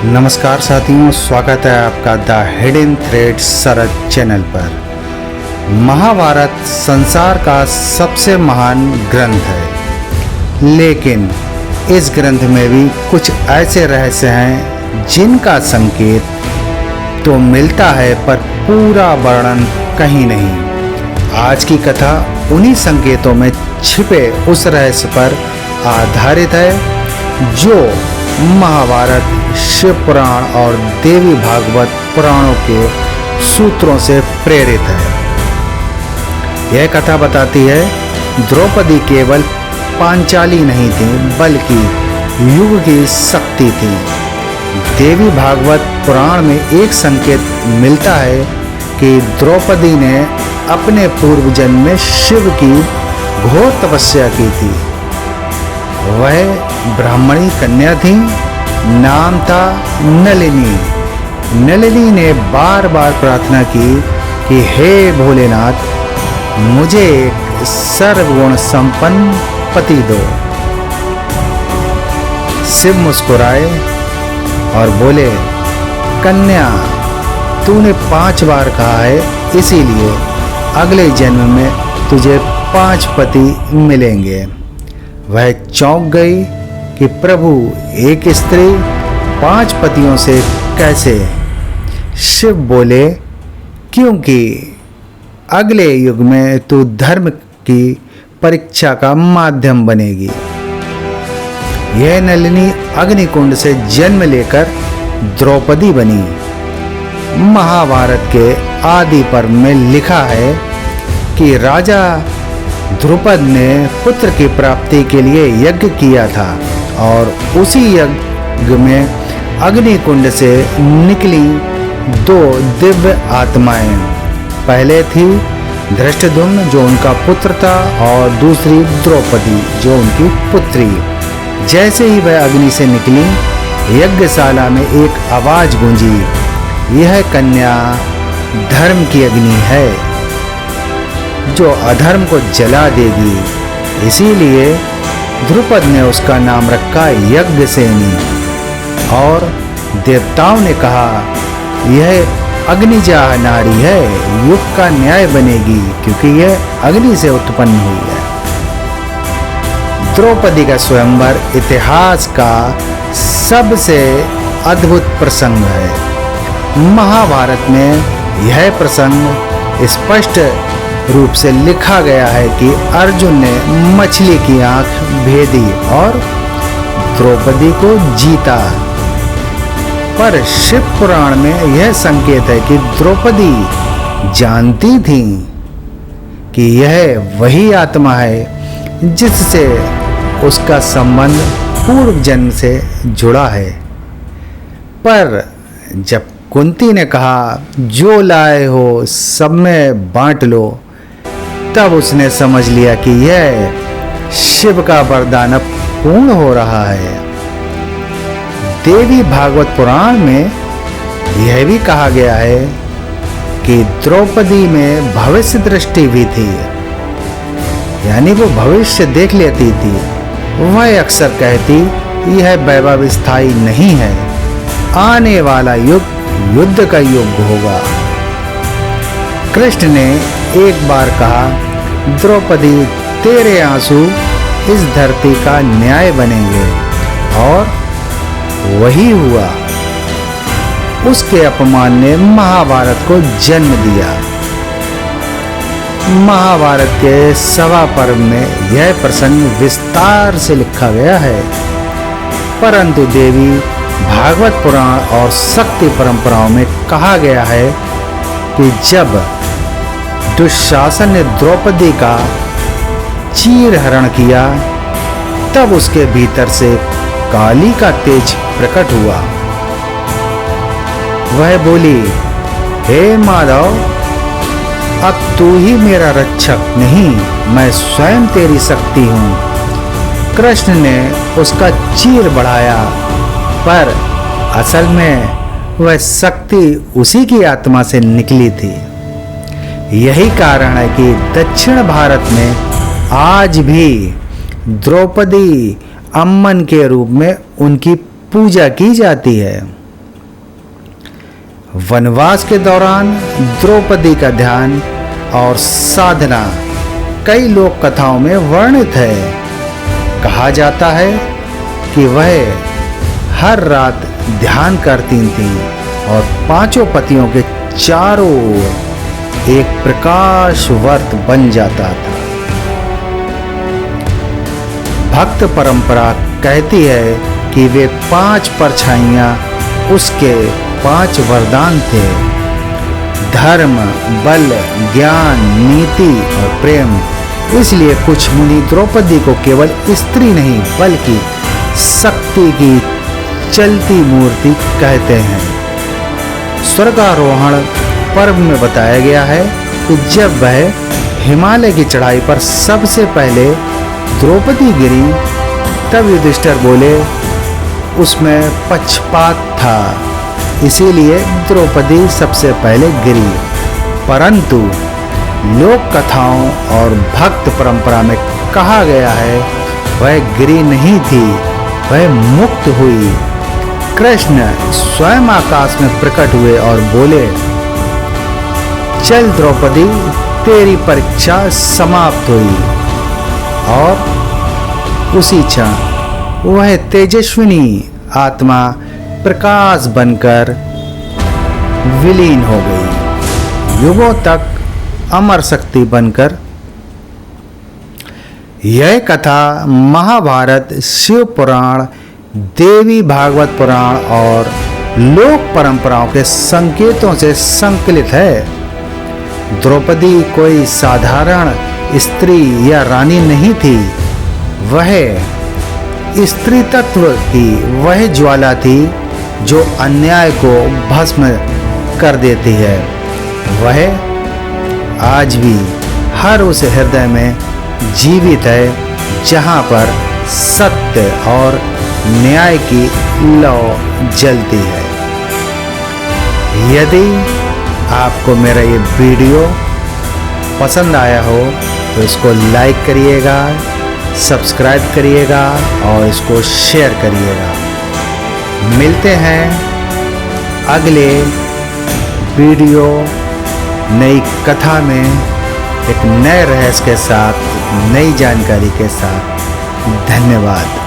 नमस्कार साथियों, स्वागत है आपका द हिडन थ्रेड सरद चैनल पर। महाभारत संसार का सबसे महान ग्रंथ है, लेकिन इस ग्रंथ में भी कुछ ऐसे रहस्य हैं जिनका संकेत तो मिलता है पर पूरा वर्णन कहीं नहीं। आज की कथा उन्हीं संकेतों में छिपे उस रहस्य पर आधारित है जो महाभारत, शिव पुराण और देवी भागवत पुराणों के सूत्रों से प्रेरित है। यह कथा बताती है द्रौपदी केवल पांचाली नहीं थी, बल्कि युग की शक्ति थी। देवी भागवत पुराण में एक संकेत मिलता है कि द्रौपदी ने अपने पूर्व जन्म में शिव की घोर तपस्या की थी। वह ब्राह्मणी कन्या थी, नाम था नलिनी। नलिनी ने बार बार प्रार्थना की कि हे भोलेनाथ, मुझे एक सर्वगुण संपन्न पति दो। शिव मुस्कुराए और बोले, कन्या, तूने 5 बार कहा है, इसीलिए अगले जन्म में तुझे 5 पति मिलेंगे। वह चौंक गई कि प्रभु, एक स्त्री 5 पतियों से कैसे? शिव बोले, क्योंकि अगले युग में तू धर्म की परीक्षा का माध्यम बनेगी। यह नलिनी अग्निकुंड से जन्म लेकर द्रौपदी बनी। महाभारत के आदि पर्व में लिखा है कि राजा द्रुपद ने पुत्र की प्राप्ति के लिए यज्ञ किया था और उसी यज्ञ में अग्निकुंड से निकली 2 दिव्य आत्माएं। पहले थी धृष्टद्युम्न जो उनका पुत्र था और दूसरी द्रौपदी जो उनकी पुत्री। जैसे ही वह अग्नि से निकली, यज्ञशाला में एक आवाज गूंजी, यह कन्या धर्म की अग्नि है जो अधर्म को जला देगी। इसीलिए द्रुपद ने उसका नाम रखा यज्ञसेनी। और देवताओं ने कहा, यह अग्निजा नारी है, युग का न्याय बनेगी क्योंकि यह अग्नि से उत्पन्न हुई है। द्रौपदी का स्वयंवर इतिहास का सबसे अद्भुत प्रसंग है। महाभारत में यह प्रसंग स्पष्ट रूप से लिखा गया है कि अर्जुन ने मछली की आंख भेदी और द्रौपदी को जीता। पर शिव पुराण में यह संकेत है कि द्रौपदी जानती थी कि यह वही आत्मा है जिससे उसका संबंध पूर्व जन्म से जुड़ा है। पर जब कुंती ने कहा, जो लाए हो सब में बांट लो, तब उसने समझ लिया कि यह शिव का वरदान अब पूर्ण हो रहा है। देवी भागवत पुराण में यह भी कहा गया है कि द्रौपदी में भविष्य दृष्टि भी थी, यानी वो भविष्य देख लेती थी। वह अक्सर कहती, यह वैभव स्थायी नहीं है, आने वाला युग युद्ध का युग होगा। कृष्ण ने एक बार कहा, द्रौपदी, तेरे आंसू इस धरती का न्याय बनेंगे। और वही हुआ। उसके अपमान ने महाभारत को जन्म दिया। महाभारत के सभा पर्व में यह प्रसंग विस्तार से लिखा गया है, परंतु देवी भागवत पुराण और शक्ति परंपराओं में कहा गया है कि जब दुशासन ने द्रौपदी का चीर हरण किया, तब उसके भीतर से काली का तेज प्रकट हुआ। वह बोली, हे माधव, अब तू ही मेरा रक्षक नहीं, मैं स्वयं तेरी शक्ति हूँ। कृष्ण ने उसका चीर बढ़ाया, पर असल में वह शक्ति उसी की आत्मा से निकली थी। यही कारण है कि दक्षिण भारत में आज भी द्रौपदी अम्मन के रूप में उनकी पूजा की जाती है। वनवास के दौरान द्रौपदी का ध्यान और साधना कई लोक कथाओं में वर्णित है। कहा जाता है कि वह हर रात ध्यान करती थी और पांचों पतियों के चारों ओर एक प्रकाश वर्त बन जाता था। भक्त परंपरा कहती है कि वे 5 परछाइयां उसके 5 वरदान थे: धर्म, बल, ज्ञान, नीति और प्रेम। इसलिए कुछ मुनि द्रौपदी को केवल स्त्री नहीं बल्कि शक्ति की चलती मूर्ति कहते हैं। स्वर्गारोहण पर्व में बताया गया है कि जब वह हिमालय की चढ़ाई पर सबसे पहले द्रौपदी गिरी, तब युधिष्ठिर बोले उसमें पक्षपात था, इसीलिए द्रौपदी सबसे पहले गिरी। परंतु लोक कथाओं और भक्त परंपरा में कहा गया है वह गिरी नहीं थी, वह मुक्त हुई। कृष्ण स्वयं आकाश में प्रकट हुए और बोले, चल द्रौपदी, तेरी परीक्षा समाप्त हुई। और उसी क्षण वह तेजस्विनी आत्मा प्रकाश बनकर विलीन हो गई, युगों तक अमर शक्ति बनकर। यह कथा महाभारत, शिव पुराण, देवी भागवत पुराण और लोक परंपराओं के संकेतों से संकलित है। द्रौपदी कोई साधारण स्त्री या रानी नहीं थी, वह स्त्री तत्व की वह ज्वाला थी जो अन्याय को भस्म कर देती है। वह आज भी हर उस हृदय में जीवित है जहां पर सत्य और न्याय की लौ जलती है। यदि आपको मेरा ये वीडियो पसंद आया हो तो इसको लाइक करिएगा, सब्सक्राइब करिएगा और इसको शेयर करिएगा। मिलते हैं अगले वीडियो नई कथा में एक नए रहस्य के साथ, नई जानकारी के साथ। धन्यवाद।